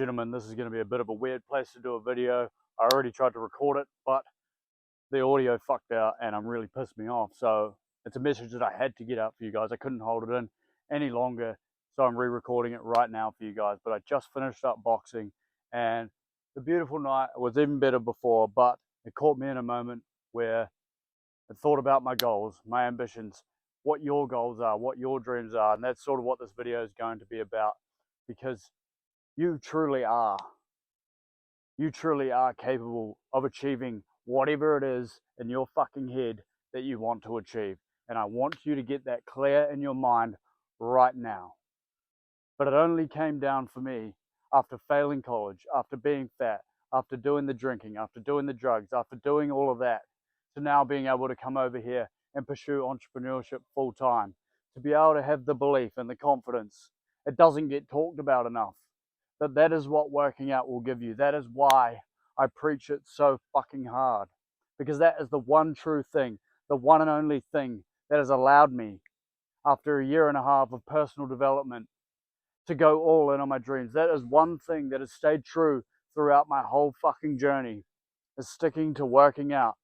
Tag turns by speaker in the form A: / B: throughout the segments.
A: Gentlemen, this is going to be a bit of a weird place to do a video. I already tried to record it, but the audio fucked out and I'm really pissed me off. So it's a message that I had to get out for you guys. I couldn't hold it in any longer, so I'm re-recording it right now for you guys. But I just finished up boxing, and the beautiful night was even better before, but it caught me in a moment where I thought about my goals, my ambitions, what your goals are, what your dreams are, and that's sort of what this video is going to be about, because you truly are capable of achieving whatever it is in your fucking head that you want to achieve. And I want you to get that clear in your mind right now. But it only came down for me after failing college, after being fat, after doing the drinking, after doing the drugs, after doing all of that, to now being able to come over here and pursue entrepreneurship full time, to be able to have the belief and the confidence. It doesn't get talked about enough. That is what working out will give you. That is why I preach it so fucking hard, because that is the one true thing, the one and only thing that has allowed me, after a year and a half of personal development, to go all in on my dreams. That is one thing that has stayed true throughout my whole fucking journey, is sticking to working out.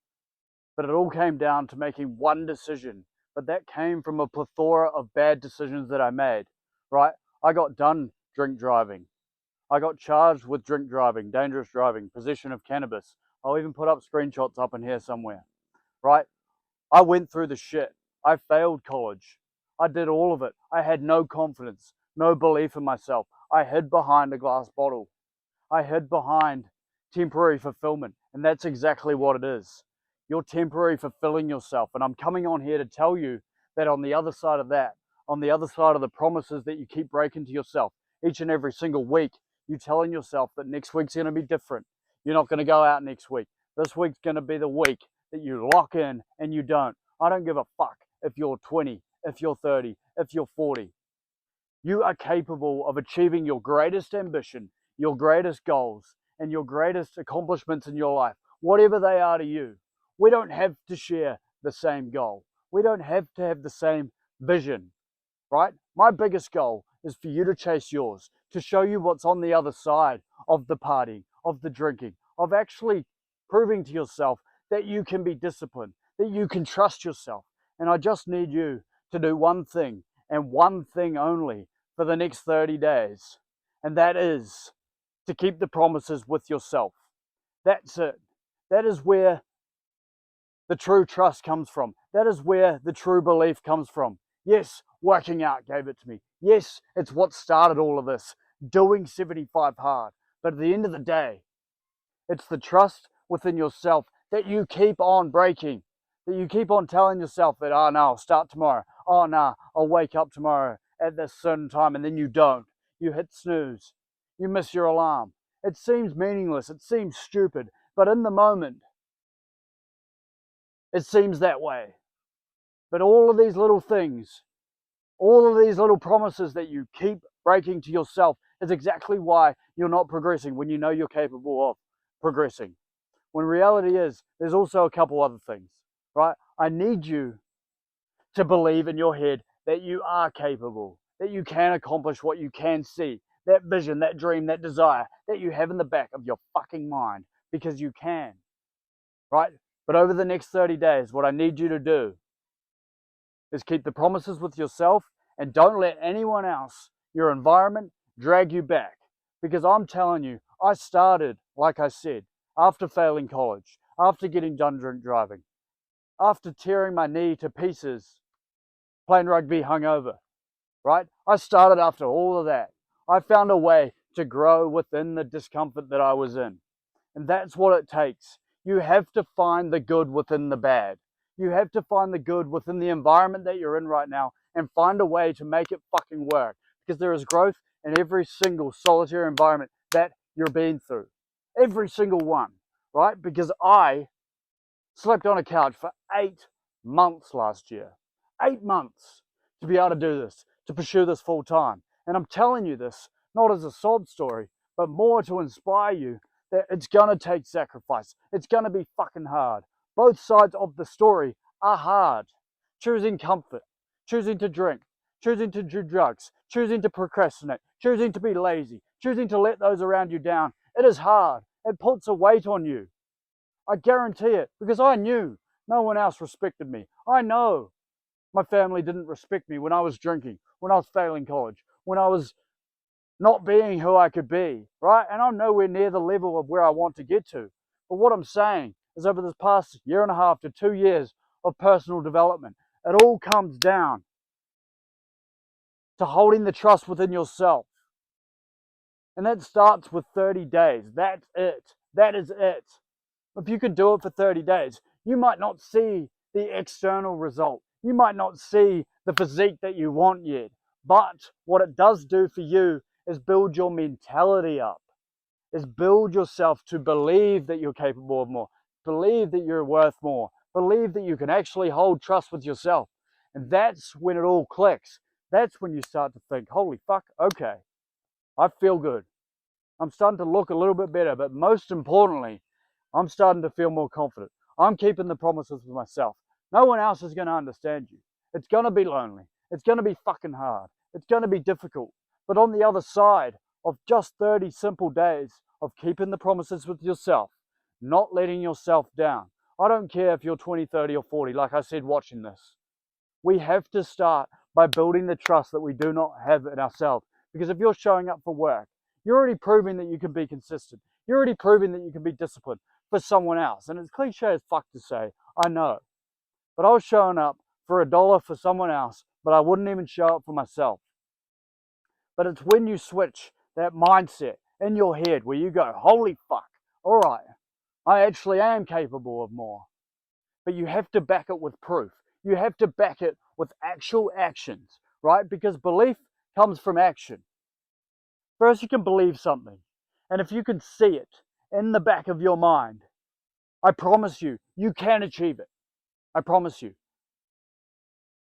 A: But it all came down to making one decision, but that came from a plethora of bad decisions that I made, right? I got done drink driving. I got charged with drink driving, dangerous driving, possession of cannabis. I'll even put up screenshots up in here somewhere, right? I went through the shit. I failed college. I did all of it. I had no confidence, no belief in myself. I hid behind a glass bottle. I hid behind temporary fulfillment, and that's exactly what it is. You're temporary fulfilling yourself, and I'm coming on here to tell you that on the other side of that, on the other side of the promises that you keep breaking to yourself each and every single week, you're telling yourself that next week's going to be different. You're not going to go out next week. This week's going to be the week that you lock in and you don't. I don't give a fuck if you're 20, if you're 30, if you're 40. You are capable of achieving your greatest ambition, your greatest goals, and your greatest accomplishments in your life, whatever they are to you. We don't have to share the same goal. We don't have to have the same vision, right? My biggest goal is for you to chase yours, to show you what's on the other side of the partying, of the drinking, of actually proving to yourself that you can be disciplined, that you can trust yourself. And I just need you to do one thing, and one thing only, for the next 30 days. And that is to keep the promises with yourself. That's it. That is where the true trust comes from. That is where the true belief comes from. Yes, working out gave it to me. Yes, it's what started all of this, doing 75 hard. But at the end of the day, it's the trust within yourself that you keep on breaking, that you keep on telling yourself that, oh no, I'll start tomorrow. Oh no, I'll wake up tomorrow at this certain time, and then you don't. You hit snooze. You miss your alarm. It seems meaningless. It seems stupid. But in the moment, it seems that way. But all of these little things, all of these little promises that you keep breaking to yourself is exactly why you're not progressing when you know you're capable of progressing. When reality is, there's also a couple other things, right? I need you to believe in your head that you are capable, that you can accomplish what you can see, that vision, that dream, that desire that you have in the back of your fucking mind, because you can, right? But over the next 30 days, what I need you to do is keep the promises with yourself, and don't let anyone else, your environment, drag you back. Because I'm telling you, I started, like I said, after failing college, after getting done drink driving, after tearing my knee to pieces, playing rugby hungover, right? I started after all of that. I found a way to grow within the discomfort that I was in. And that's what it takes. You have to find the good within the bad. You have to find the good within the environment that you're in right now, and find a way to make it fucking work. Because there is growth in every single solitary environment that you're being through. Every single one, right? Because I slept on a couch for 8 months last year. 8 months to be able to do this, to pursue this full time. And I'm telling you this, not as a sob story, but more to inspire you that it's going to take sacrifice. It's going to be fucking hard. Both sides of the story are hard. Choosing comfort, choosing to drink, choosing to do drugs, choosing to procrastinate, choosing to be lazy, choosing to let those around you down. It is hard. It puts a weight on you. I guarantee it, because I knew no one else respected me. I know my family didn't respect me when I was drinking, when I was failing college, when I was not being who I could be, right? And I'm nowhere near the level of where I want to get to. But what I'm saying is over this past 1.5 to 2 years of personal development, it all comes down to holding the trust within yourself. And that starts with 30 days. That's it. That is it. If you can do it for 30 days, you might not see the external result. You might not see the physique that you want yet. But what it does do for you is build your mentality up, is build yourself to believe that you're capable of more, believe that you're worth more, believe that you can actually hold trust with yourself. And that's when it all clicks. That's when you start to think, holy fuck, okay, I feel good. I'm starting to look a little bit better, but most importantly, I'm starting to feel more confident. I'm keeping the promises with myself. No one else is going to understand you. It's going to be lonely. It's going to be fucking hard. It's going to be difficult. But on the other side of just 30 simple days of keeping the promises with yourself, not letting yourself down. I don't care if you're 20, 30, or 40, like I said, watching this. We have to start by building the trust that we do not have in ourselves. Because if you're showing up for work, you're already proving that you can be consistent. You're already proving that you can be disciplined for someone else. And it's cliche as fuck to say, I know. But I was showing up for $1 for someone else, but I wouldn't even show up for myself. But it's when you switch that mindset in your head where you go, holy fuck, all right, I actually am capable of more. But you have to back it with proof. You have to back it with actual actions, right? Because belief comes from action. First, you can believe something. And if you can see it in the back of your mind, I promise you, you can achieve it. I promise you.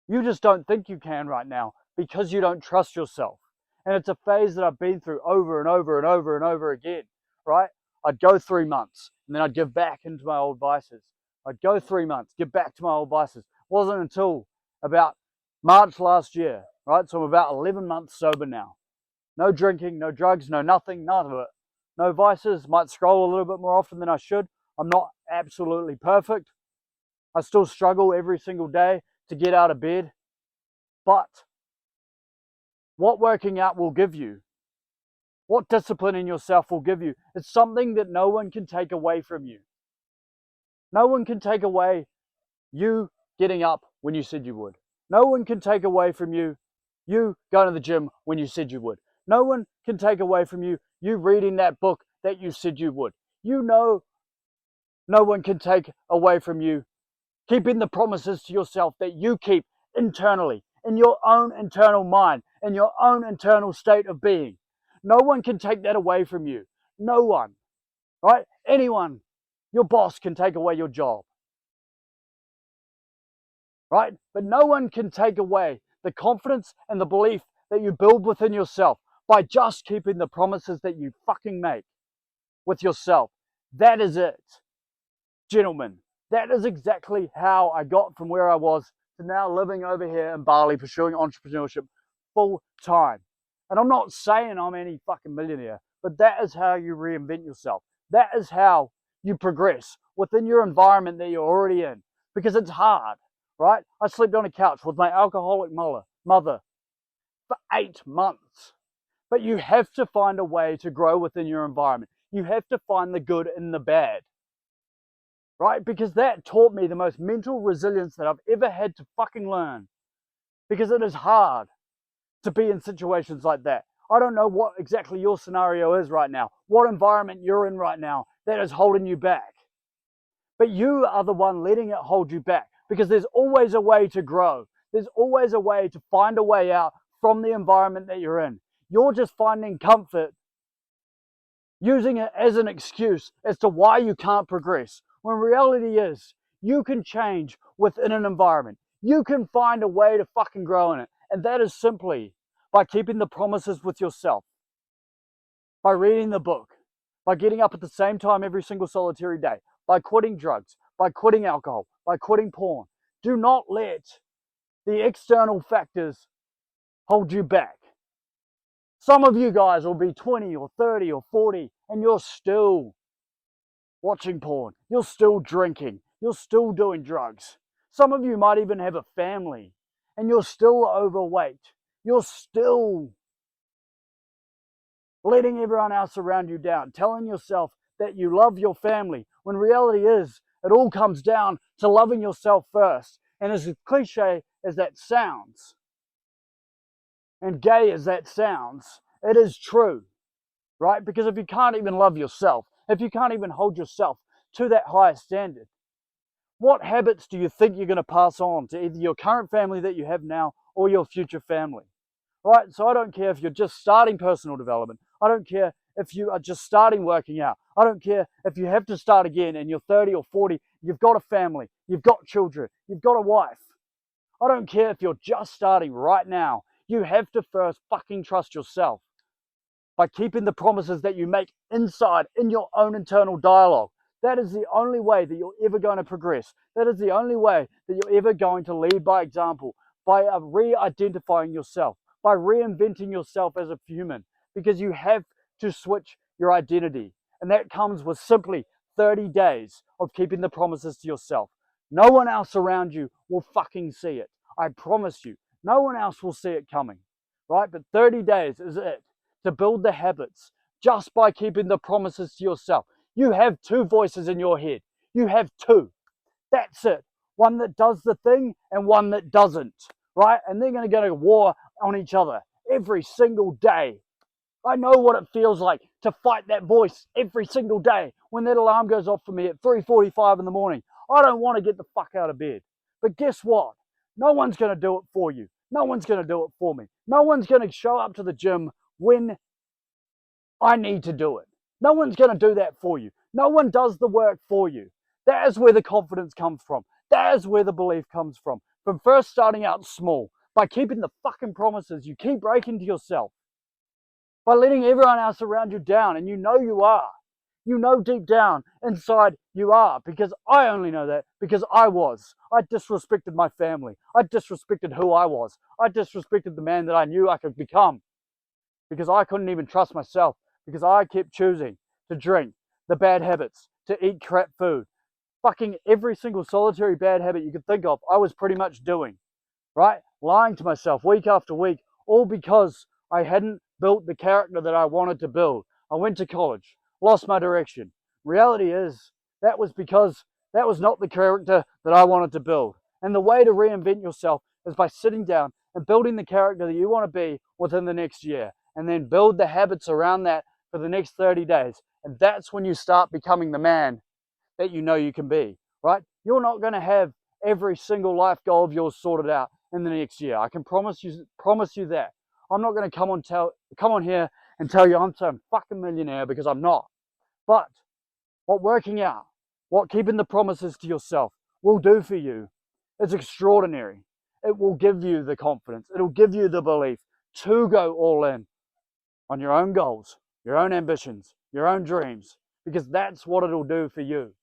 A: You just don't think you can right now because you don't trust yourself. And it's a phase that I've been through over and over and over and over again, right? I'd go 3 months and then I'd give back into my old vices. I'd go 3 months, give back to my old vices. It wasn't until about March last year, right? So I'm about 11 months sober now. No drinking, no drugs, no nothing, none of it. No vices, might scroll a little bit more often than I should. I'm not absolutely perfect. I still struggle every single day to get out of bed. But what working out will give you, what discipline in yourself will give you, it's something that no one can take away from you. No one can take away you getting up when you said you would. No one can take away from you going to the gym when you said you would. No one can take away from you reading that book that you said you would. You know, no one can take away from you keeping the promises to yourself that you keep internally, in your own internal mind, in your own internal state of being. No one can take that away from you. No one, right? Anyone, your boss can take away your job, right? But no one can take away the confidence and the belief that you build within yourself by just keeping the promises that you fucking make with yourself. That is it, gentlemen. That is exactly how I got from where I was to now living over here in Bali, pursuing entrepreneurship full time. And I'm not saying I'm any fucking millionaire, but that is how you reinvent yourself. That is how you progress within your environment that you're already in. Because it's hard, right? I slept on a couch with my alcoholic mother for 8 months. But you have to find a way to grow within your environment. You have to find the good in the bad. Right? Because that taught me the most mental resilience that I've ever had to fucking learn. Because it is hard to be in situations like that. I don't know what exactly your scenario is right now, what environment you're in right now that is holding you back. But you are the one letting it hold you back, because there's always a way to grow. There's always a way to find a way out from the environment that you're in. You're just finding comfort, using it as an excuse as to why you can't progress. When reality is, you can change within an environment. You can find a way to fucking grow in it. And that is simply by keeping the promises with yourself, by reading the book, by getting up at the same time every single solitary day, by quitting drugs, by quitting alcohol, by quitting porn. Do not let the external factors hold you back. Some of you guys will be 20 or 30 or 40 and you're still watching porn. You're still drinking. You're still doing drugs. Some of you might even have a family and you're still overweight. You're still letting everyone else around you down, telling yourself that you love your family, when reality is, it all comes down to loving yourself first. And as cliche as that sounds, and gay as that sounds, it is true, right? Because if you can't even love yourself, if you can't even hold yourself to that higher standard, what habits do you think you're going to pass on to either your current family that you have now or your future family? Right? So I don't care if you're just starting personal development. I don't care if you are just starting working out. I don't care if you have to start again and you're 30 or 40, you've got a family, you've got children, you've got a wife. I don't care if you're just starting right now. You have to first fucking trust yourself by keeping the promises that you make inside in your own internal dialogue. That is the only way that you're ever going to progress. That is the only way that you're ever going to lead by example, by re-identifying yourself, by reinventing yourself as a human, because you have to switch your identity. And that comes with simply 30 days of keeping the promises to yourself. No one else around you will fucking see it. I promise you. No one else will see it coming, right? But 30 days is it to build the habits just by keeping the promises to yourself. You have two voices in your head. You have two. That's it. One that does the thing and one that doesn't, right? And they're going to go to war on each other every single day. I know what it feels like to fight that voice every single day when that alarm goes off for me at 3:45 in the morning. I don't want to get the fuck out of bed. But guess what? No one's going to do it for you. No one's going to do it for me. No one's going to show up to the gym when I need to do it. No one's going to do that for you. No one does the work for you. That is where the confidence comes from. That is where the belief comes from. From first starting out small, by keeping the fucking promises you keep breaking to yourself, by letting everyone else around you down, and you know you are. You know deep down inside you are, because I only know that because I was. I disrespected my family. I disrespected who I was. I disrespected the man that I knew I could become because I couldn't even trust myself, because I kept choosing to drink, the bad habits, to eat crap food. Fucking every single solitary bad habit you could think of, I was pretty much doing, right? Lying to myself week after week, all because I hadn't built the character that I wanted to build. I went to college, lost my direction. Reality is, that was because that was not the character that I wanted to build. And the way to reinvent yourself is by sitting down and building the character that you want to be within the next year, and then build the habits around that for the next 30 days. And that's when you start becoming the man that you know you can be, right? You're not going to have every single life goal of yours sorted out in the next year. I can promise you that. I'm not going to come on here and tell you I'm some fucking millionaire, because I'm not. But what working out, what keeping the promises to yourself will do for you is extraordinary. It will give you the confidence. It'll give you the belief to go all in on your own goals, your own ambitions, your own dreams, because that's what it'll do for you.